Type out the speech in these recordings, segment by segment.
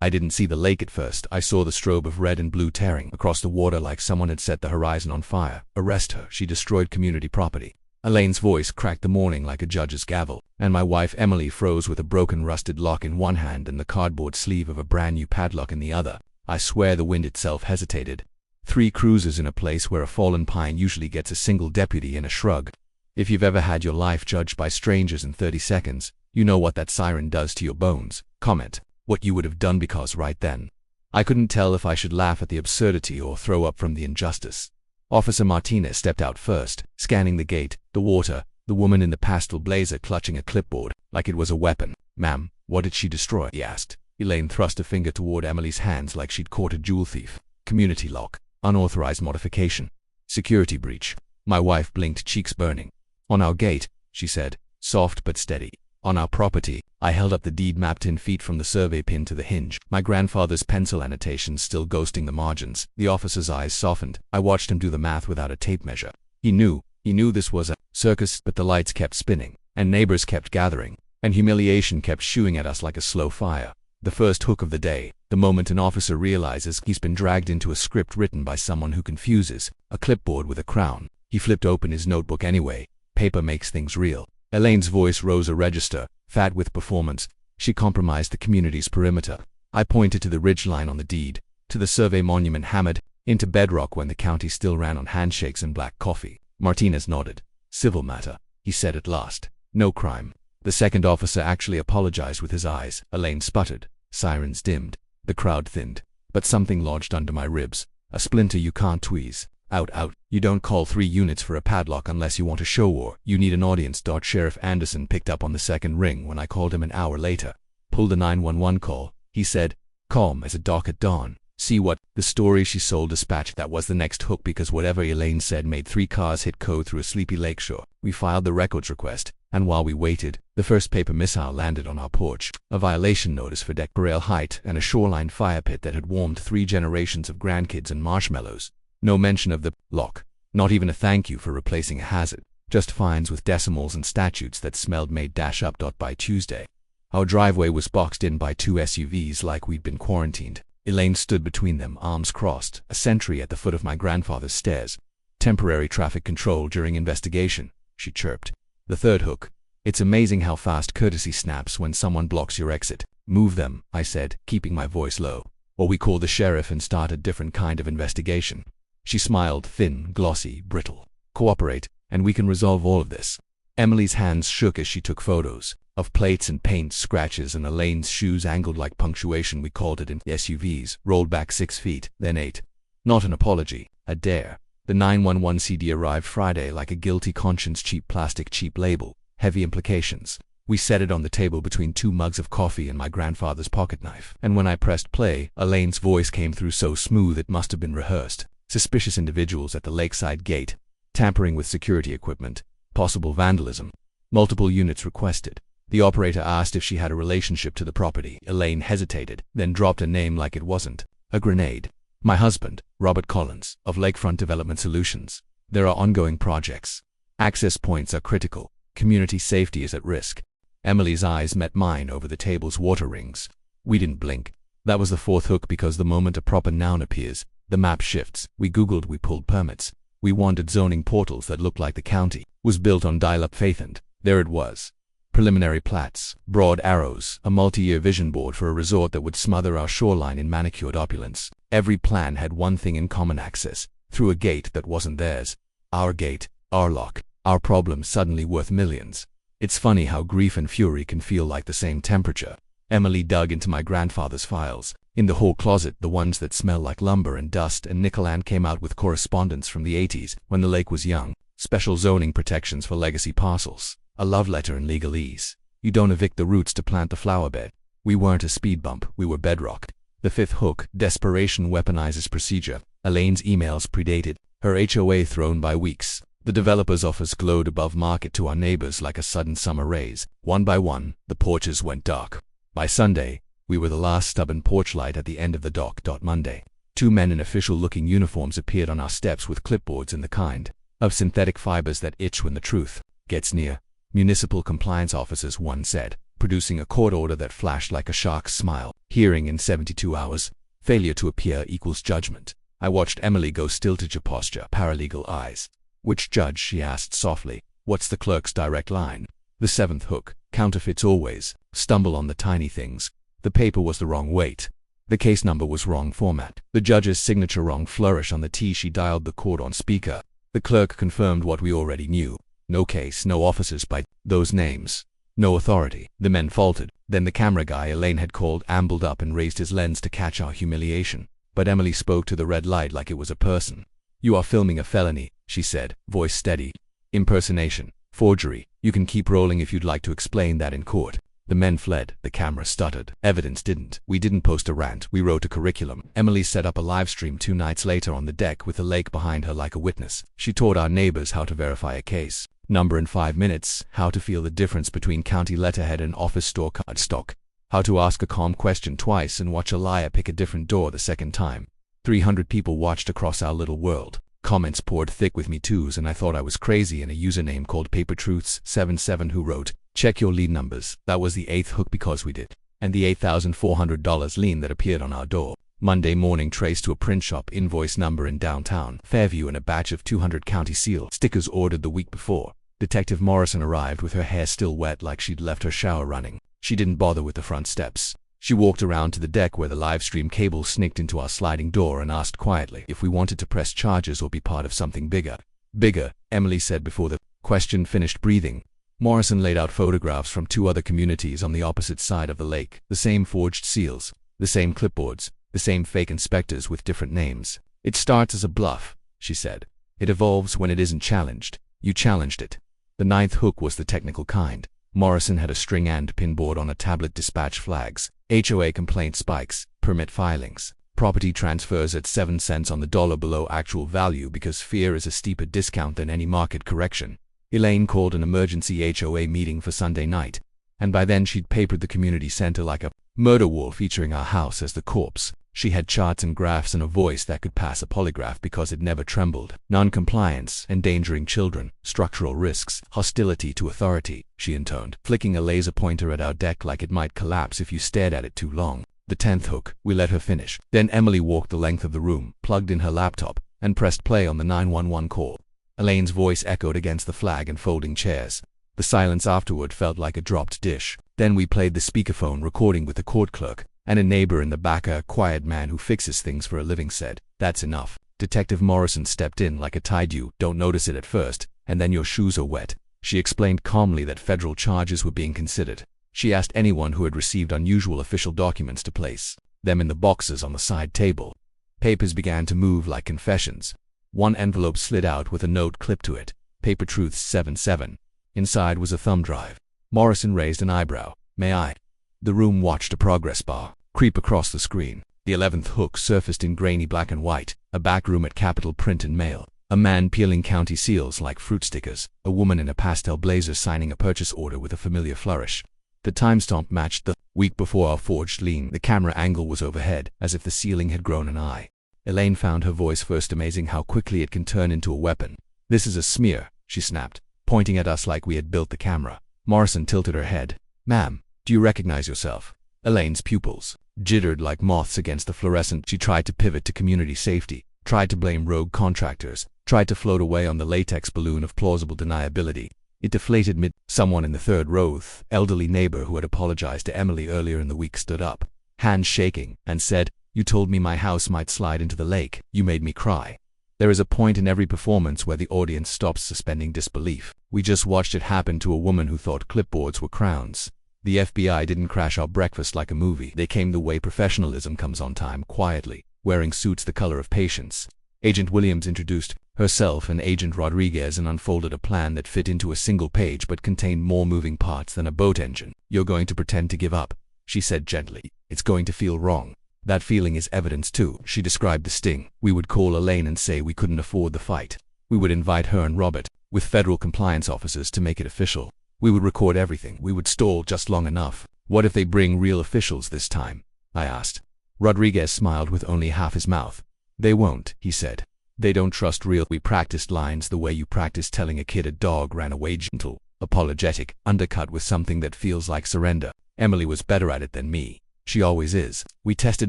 I didn't see the lake at first. I saw the strobe of red and blue tearing across the water like someone had set the horizon on fire. Arrest her. She destroyed community property. Elaine's voice cracked the morning like a judge's gavel, and my wife Emily froze with a broken rusted lock in one hand and the cardboard sleeve of a brand new padlock in the other. I swear the wind itself hesitated. 3 cruisers in a place where a fallen pine usually gets a single deputy and a shrug. If you've ever had your life judged by strangers in 30 seconds, you know what that siren does to your bones. Comment what you would have done, because right then, I couldn't tell if I should laugh at the absurdity or throw up from the injustice. Officer Martinez stepped out first, scanning the gate, the water, the woman in the pastel blazer clutching a clipboard like it was a weapon. "Ma'am, what did she destroy?" he asked. Elaine thrust a finger toward Emily's hands like she'd caught a jewel thief. "Community lock. Unauthorized modification. Security breach." My wife blinked, cheeks burning. "On our gate," she said, soft but steady. "On our property." I held up the deed map 10 feet from the survey pin to the hinge, my grandfather's pencil annotations still ghosting the margins. The officer's eyes softened. I watched him do the math without a tape measure. He knew this was a circus, but the lights kept spinning, and neighbors kept gathering, and humiliation kept shooing at us like a slow fire. The first hook of the day, the moment an officer realizes he's been dragged into a script written by someone who confuses a clipboard with a crown. He flipped open his notebook anyway. Paper makes things real. Elaine's voice rose a register, fat with performance. She compromised the community's perimeter. I pointed to the ridgeline on the deed, to the survey monument hammered into bedrock when the county still ran on handshakes and black coffee. Martinez nodded. "Civil matter," he said at last. "No crime." The second officer actually apologized with his eyes. Elaine sputtered. Sirens dimmed. The crowd thinned. But something lodged under my ribs. A splinter you can't tweeze. Out. You don't call 3 units for a padlock unless you want a show war. You need an audience. Sheriff Anderson picked up on the second ring when I called him an hour later. "Pulled a 911 call," he said, calm as a dock at dawn. "See what? The story she sold dispatch." That was the next hook, because whatever Elaine said made 3 cars hit code through a sleepy lakeshore. We filed the records request, and while we waited, the first paper missile landed on our porch. A violation notice for deck rail height and a shoreline fire pit that had warmed 3 generations of grandkids and marshmallows. No mention of the lock. Not even a thank you for replacing a hazard. Just fines with decimals and statutes that smelled made dash up. By Tuesday, our driveway was boxed in by 2 SUVs like we'd been quarantined. Elaine stood between them, arms crossed, a sentry at the foot of my grandfather's stairs. "Temporary traffic control during investigation," she chirped. The third hook. "It's amazing how fast courtesy snaps when someone blocks your exit." "Move them," I said, keeping my voice low, "or we call the sheriff and start a different kind of investigation." She smiled, thin, glossy, brittle. "Cooperate, and we can resolve all of this." Emily's hands shook as she took photos of plates and paint scratches, and Elaine's shoes angled like punctuation. We called it in SUVs, rolled back 6 feet, then 8. Not an apology, a dare. The 911 CD arrived Friday like a guilty conscience. Cheap plastic, cheap label, heavy implications. We set it on the table between 2 mugs of coffee and my grandfather's pocket knife. And when I pressed play, Elaine's voice came through so smooth it must have been rehearsed. "Suspicious individuals at the lakeside gate. Tampering with security equipment. Possible vandalism. Multiple units requested." The operator asked if she had a relationship to the property. Elaine hesitated, then dropped a name like it wasn't a grenade. "My husband, Robert Collins, of Lakefront Development Solutions. There are ongoing projects. Access points are critical. Community safety is at risk." Emily's eyes met mine over the table's water rings. We didn't blink. That was the fourth hook, because the moment a proper noun appears, the map shifts. We Googled, we pulled permits. We wandered zoning portals that looked like the county was built on dial-up faith, and there it was. Preliminary plats, broad arrows, a multi-year vision board for a resort that would smother our shoreline in manicured opulence. Every plan had one thing in common: access through a gate that wasn't theirs. Our gate, our lock, our problem suddenly worth millions. It's funny how grief and fury can feel like the same temperature. Emily dug into my grandfather's files. In the hall closet, the ones that smell like lumber and dust, and Nicolan came out with correspondence from the 80s, when the lake was young. Special zoning protections for legacy parcels. A love letter in legalese. You don't evict the roots to plant the flower bed. We weren't a speed bump, we were bedrock. The fifth hook, desperation weaponizes procedure. Elaine's emails predated her HOA thrown by weeks. The developer's offers glowed above market to our neighbors like a sudden summer rays. One by one, the porches went dark. By Sunday, we were the last stubborn porch light at the end of the dock. Monday, 2 men in official-looking uniforms appeared on our steps with clipboards in the kind of synthetic fibers that itch when the truth gets near. Municipal compliance officers, one said. producing a court order that flashed like a shark's smile. Hearing in 72 hours. Failure to appear equals judgment. I watched Emily go stilted posture, paralegal eyes. Which judge? She asked softly. What's the clerk's direct line? The seventh hook. Counterfeits always. Stumble on the tiny things. The paper was the wrong weight. The case number was wrong format. The judge's signature wrong flourish on the T. She dialed the court on speaker. The clerk confirmed what we already knew. No case, no officers by those names. No authority. The men faltered. Then the camera guy Elaine had called ambled up and raised his lens to catch our humiliation. But Emily spoke to the red light like it was a person. You are filming a felony, she said, voice steady. Impersonation. Forgery. You can keep rolling if you'd like to explain that in court. The men fled. The camera stuttered. Evidence didn't. We didn't post a rant. We wrote a curriculum. Emily set up a live stream 2 nights later on the deck with the lake behind her like a witness. She taught our neighbors how to verify a case. Number in 5 minutes. How to feel the difference between county letterhead and office store card stock. How to ask a calm question twice and watch a liar pick a different door the second time. 300 people watched across our little world. Comments poured thick with Me Too's, and I thought I was crazy, and a username called PaperTruths77 who wrote, check your lead numbers. That was the 8th hook because we did. And the $8,400 lien that appeared on our door. Monday morning traced to a print shop invoice number in downtown Fairview and a batch of 200 county seal stickers ordered the week before. Detective Morrison arrived with her hair still wet like she'd left her shower running. She didn't bother with the front steps. She walked around to the deck where the live stream cable sneaked into our sliding door and asked quietly if we wanted to press charges or be part of something bigger. Bigger, Emily said before the question finished breathing. Morrison laid out photographs from 2 other communities on the opposite side of the lake. The same forged seals, the same clipboards, the same fake inspectors with different names. It starts as a bluff, she said. It evolves when it isn't challenged. You challenged it. The 9th hook was the technical kind. Morrison had a string and pinboard on a tablet dispatch flags, HOA complaint spikes, permit filings, property transfers at 7 cents on the dollar below actual value because fear is a steeper discount than any market correction. Elaine called an emergency HOA meeting for Sunday night, and by then she'd papered the community center like a murder wall featuring our house as the corpse. She had charts and graphs and a voice that could pass a polygraph because it never trembled. Non-compliance, endangering children, structural risks, hostility to authority, she intoned, flicking a laser pointer at our deck like it might collapse if you stared at it too long. The 10th hook. We let her finish. Then Emily walked the length of the room, plugged in her laptop, and pressed play on the 911 call. Elaine's voice echoed against the flag and folding chairs. The silence afterward felt like a dropped dish. Then we played the speakerphone recording with the court clerk, and a neighbor in the back, a quiet man who fixes things for a living, said, "That's enough." Detective Morrison stepped in like a tide. You don't notice it at first, and then your shoes are wet. She explained calmly that federal charges were being considered. She asked anyone who had received unusual official documents to place them in the boxes on the side table. Papers began to move like confessions. One envelope slid out with a note clipped to it, PaperTruths77. Inside was a thumb drive. Morrison raised an eyebrow. "May I?" The room watched a progress bar creep across the screen. The 11th hook surfaced in grainy black and white, a back room at Capitol Print and Mail. A man peeling county seals like fruit stickers. A woman in a pastel blazer signing a purchase order with a familiar flourish. The timestamp matched the week before our forged lien. The camera angle was overhead, as if the ceiling had grown an eye. Elaine found her voice first amazing how quickly it can turn into a weapon. "This is a smear," she snapped, pointing at us like we had built the camera. Morrison tilted her head. "Ma'am, do you recognize yourself?" Elaine's pupils jittered like moths against the fluorescent. She tried to pivot to community safety, tried to blame rogue contractors, tried to float away on the latex balloon of plausible deniability. It deflated mid. Someone in the third row, elderly neighbor who had apologized to Emily earlier in the week, stood up, hands shaking, and said, "You told me my house might slide into the lake. You made me cry." There is a point in every performance where the audience stops suspending disbelief. We just watched it happen to a woman who thought clipboards were crowns. The FBI didn't crash our breakfast like a movie. They came the way professionalism comes, on time, quietly, wearing suits the color of patience. Agent Williams introduced herself and Agent Rodriguez and unfolded a plan that fit into a single page but contained more moving parts than a boat engine. "You're going to pretend to give up," she said gently. "It's going to feel wrong. That feeling is evidence too." She described the sting. "We would call Elaine and say we couldn't afford the fight. We would invite her and Robert, with federal compliance officers, to make it official. We would record everything. We would stall just long enough." "What if they bring real officials this time?" I asked. Rodriguez smiled with only half his mouth. "They won't," he said. "They don't trust real." We practiced lines the way you practice telling a kid a dog ran away gentle. apologetic, undercut with something that feels like surrender. Emily was better at it than me. She always is. We tested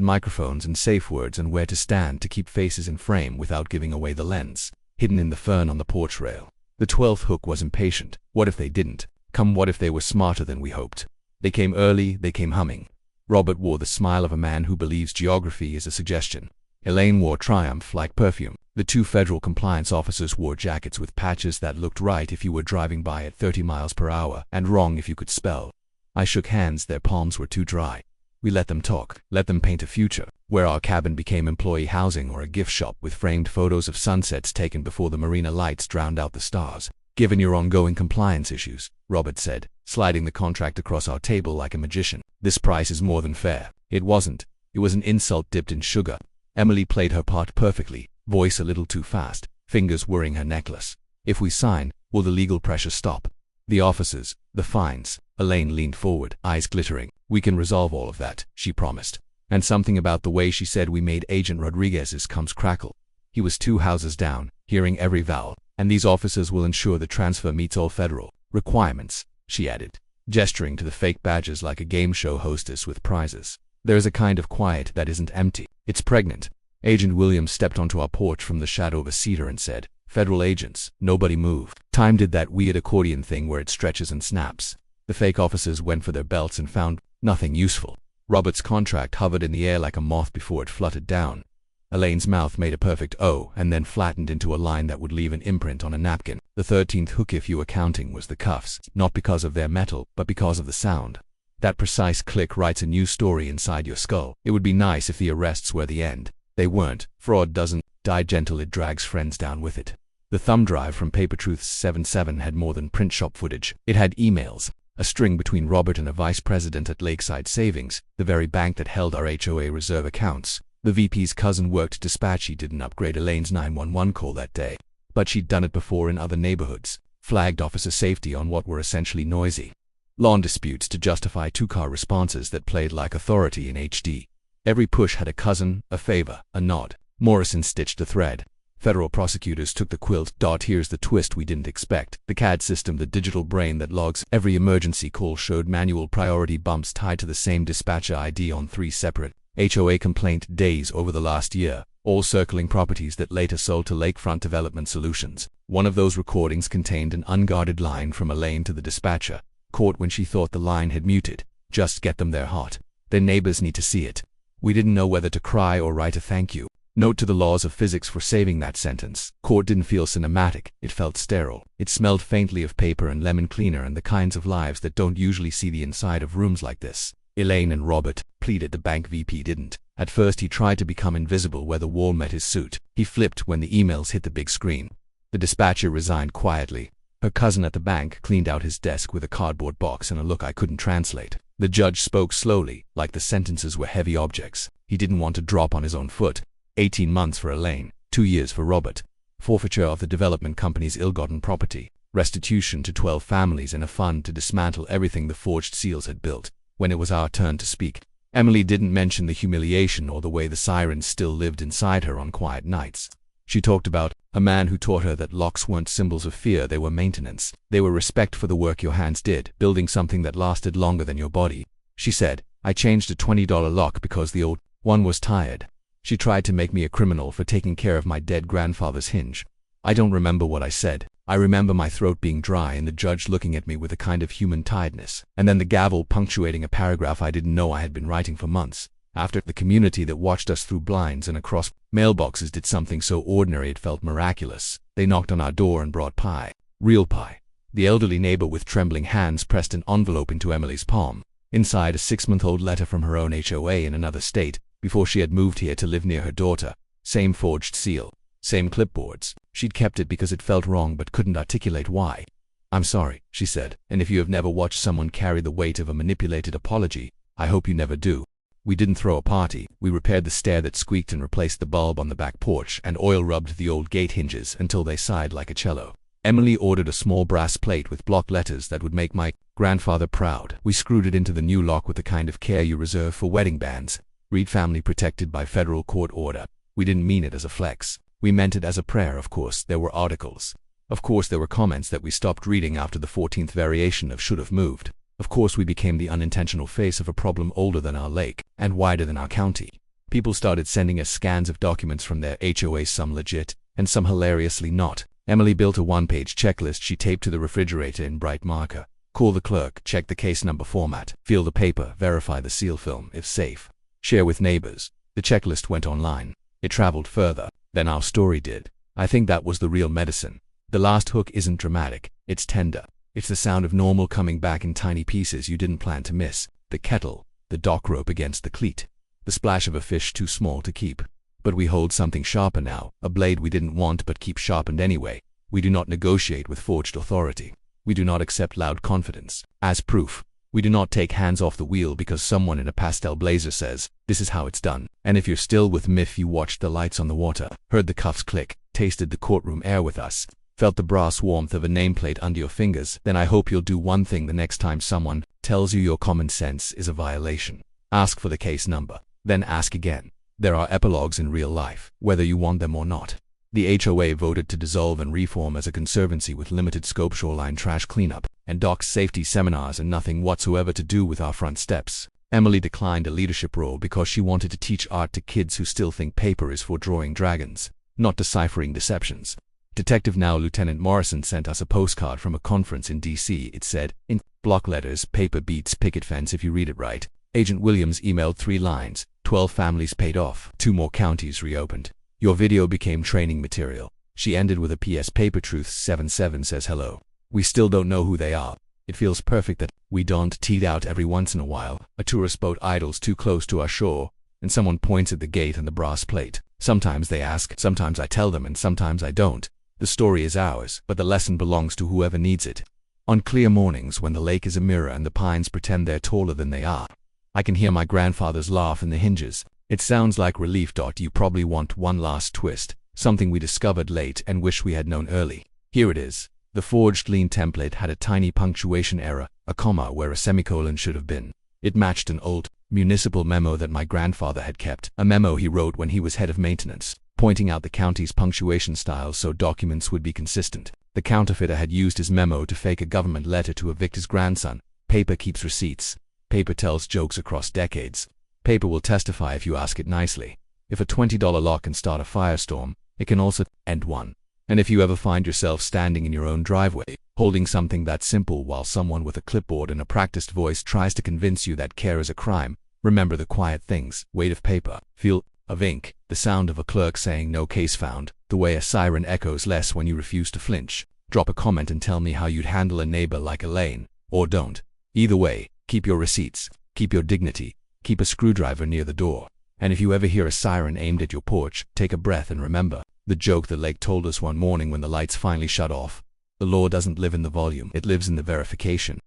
microphones and safe words and where to stand to keep faces in frame without giving away the lens. Hidden in the fern on the porch rail. The 12th hook was impatient. What if they didn't come? What if they were smarter than we hoped? They came early, they came humming. Robert wore the smile of a man who believes geography is a suggestion. Elaine wore triumph like perfume. The two federal compliance officers wore jackets with patches that looked right if you were driving by at 30 miles per hour and wrong if you could spell. I shook hands, their palms were too dry. We let them talk, let them paint a future, where our cabin became employee housing or a gift shop with framed photos of sunsets taken before the marina lights drowned out the stars. Given your ongoing compliance issues, Robert said, sliding the contract across our table like a magician, this price is more than fair. It wasn't. It was an insult dipped in sugar. Emily played her part perfectly, voice a little too fast, fingers whirring her necklace. If we sign, will the legal pressure stop? The officers, the fines. Elaine leaned forward, eyes glittering. We can resolve all of that, she promised. And something about the way she said we made Agent Rodriguez's comes crackle. He was 2 houses down, hearing every vowel, and these officers will ensure the transfer meets all federal requirements, she added, gesturing to the fake badges like a game show hostess with prizes. There is a kind of quiet that isn't empty. It's pregnant. Agent Williams stepped onto our porch from the shadow of a cedar and said, "Federal agents, nobody move." Time did that weird accordion thing where it stretches and snaps. The fake officers went for their belts and found nothing useful. Robert's contract hovered in the air like a moth before it fluttered down. Elaine's mouth made a perfect O and then flattened into a line that would leave an imprint on a napkin. The 13th hook, if you were counting, was the cuffs, not because of their metal, but because of the sound. That precise click writes a new story inside your skull. It would be nice if the arrests were the end. They weren't. Fraud doesn't die gentle, it drags friends down with it. The thumb drive from Paper Truth's 7/7 had more than print shop footage. It had emails, a string between Robert and a vice president at Lakeside Savings, the very bank that held our HOA reserve accounts. The VP's cousin worked dispatch. He didn't upgrade Elaine's 911 call that day, but she'd done it before in other neighborhoods, flagged officer safety on what were essentially noisy lawn disputes to justify 2-car responses that played like authority in HD. Every push had a cousin, a favor, a nod. Morrison stitched the thread. Federal prosecutors took the quilt. Here's the twist we didn't expect. The CAD system, the digital brain that logs every emergency call, showed manual priority bumps tied to the same dispatcher ID on 3 separate HOA complaint days over the last year, all circling properties that later sold to Lakefront Development Solutions. One of those recordings contained an unguarded line from Elaine to the dispatcher, caught when she thought the line had muted. "Just get them there hot. Their neighbors need to see it." We didn't know whether to cry or write a thank you note to the laws of physics for saving that sentence. Court didn't feel cinematic. It felt sterile. It smelled faintly of paper and lemon cleaner and the kinds of lives that don't usually see the inside of rooms like this. Elaine and Robert pleaded. The bank VP didn't. At first he tried to become invisible where the wall met his suit. He flipped when the emails hit the big screen. The dispatcher resigned quietly. Her cousin at the bank cleaned out his desk with a cardboard box and a look I couldn't translate. The judge spoke slowly, like the sentences were heavy objects. He didn't want to drop on his own foot. 18 months for Elaine, 2 years for Robert. Forfeiture of the development company's ill-gotten property. Restitution to 12 families and a fund to dismantle everything the forged seals had built. When it was our turn to speak, Emily didn't mention the humiliation or the way the sirens still lived inside her on quiet nights. She talked about a man who taught her that locks weren't symbols of fear, they were maintenance. They were respect for the work your hands did, building something that lasted longer than your body. She said, "I changed a $20 lock because the old one was tired." She tried to make me a criminal for taking care of my dead grandfather's hinge. I don't remember what I said. I remember my throat being dry and the judge looking at me with a kind of human tiredness, and then the gavel punctuating a paragraph I didn't know I had been writing for months. After the community that watched us through blinds and across mailboxes did something so ordinary it felt miraculous. They knocked on our door and brought pie. Real pie. The elderly neighbor with trembling hands pressed an envelope into Emily's palm. Inside, a 6-month-old letter from her own HOA in another state, before she had moved here to live near her daughter. Same forged seal. Same clipboards. She'd kept it because it felt wrong but couldn't articulate why. "I'm sorry," she said, "and if you have never watched someone carry the weight of a manipulated apology, I hope you never do." We didn't throw a party. We repaired the stair that squeaked and replaced the bulb on the back porch and oil-rubbed the old gate hinges until they sighed like a cello. Emily ordered a small brass plate with block letters that would make my grandfather proud. We screwed it into the new lock with the kind of care you reserve for wedding bands. Read family protected by federal court order. We didn't mean it as a flex. We meant it as a prayer, of course. There were articles Of course there were comments that we stopped reading after the 14th variation of should have moved. Of course we became the unintentional face of a problem older than our lake and wider than our county. People started sending us scans of documents from their HOA, some legit and some hilariously not. Emily built a one-page checklist she taped to the refrigerator in bright marker. Call the clerk, check the case number format, feel the paper, verify the seal film if safe, share with neighbors. The checklist went online. It traveled further than our story did. I think that was the real medicine. The last hook isn't dramatic, it's tender. It's the sound of normal coming back in tiny pieces you didn't plan to miss. The kettle, the dock rope against the cleat, the splash of a fish too small to keep. But we hold something sharper now, a blade we didn't want but keep sharpened anyway. We do not negotiate with forged authority. We do not accept loud confidence as proof. We do not take hands off the wheel because someone in a pastel blazer says, this is how it's done. And if you're still with me, if you watched the lights on the water, heard the cuffs click, tasted the courtroom air with us, felt the brass warmth of a nameplate under your fingers, then I hope you'll do one thing the next time someone tells you your common sense is a violation. Ask for the case number, then ask again. There are epilogues in real life, whether you want them or not. The HOA voted to dissolve and reform as a conservancy with limited scope shoreline trash cleanup and dock safety seminars and nothing whatsoever to do with our front steps. Emily declined a leadership role because she wanted to teach art to kids who still think paper is for drawing dragons, not deciphering deceptions. Detective now Lieutenant Morrison sent us a postcard from a conference in D.C. It said, in block letters, paper beats picket fence if you read it right. Agent Williams emailed 3 lines, 12 families paid off, 2 more counties reopened. Your video became training material. She ended with a PS. Paper Truth 77 says hello. We still don't know who they are. It feels perfect that we don't teed out every once in a while. A tourist boat idles too close to our shore, and someone points at the gate and the brass plate. Sometimes they ask, sometimes I tell them, and sometimes I don't. The story is ours, but the lesson belongs to whoever needs it. On clear mornings when the lake is a mirror and the pines pretend they're taller than they are, I can hear my grandfather's laugh in the hinges. It sounds like relief. You probably want one last twist, something we discovered late and wish we had known early. Here it is. The forged lien template had a tiny punctuation error, a comma where a semicolon should have been. It matched an old municipal memo that my grandfather had kept, a memo he wrote when he was head of maintenance, pointing out the county's punctuation style so documents would be consistent. The counterfeiter had used his memo to fake a government letter to evict his grandson. Paper keeps receipts. Paper tells jokes across decades. Paper will testify if you ask it nicely. If a $20 lock can start a firestorm, it can also end one. And if you ever find yourself standing in your own driveway, holding something that simple while someone with a clipboard and a practiced voice tries to convince you that care is a crime, remember the quiet things: weight of paper, feel of ink, the sound of a clerk saying no case found, the way a siren echoes less when you refuse to flinch. Drop a comment and tell me how you'd handle a neighbor like Elaine, or don't. Either way, keep your receipts, keep your dignity, keep a screwdriver near the door. And if you ever hear a siren aimed at your porch, take a breath and remember the joke the lake told us one morning when the lights finally shut off. The law doesn't live in the volume, it lives in the verification.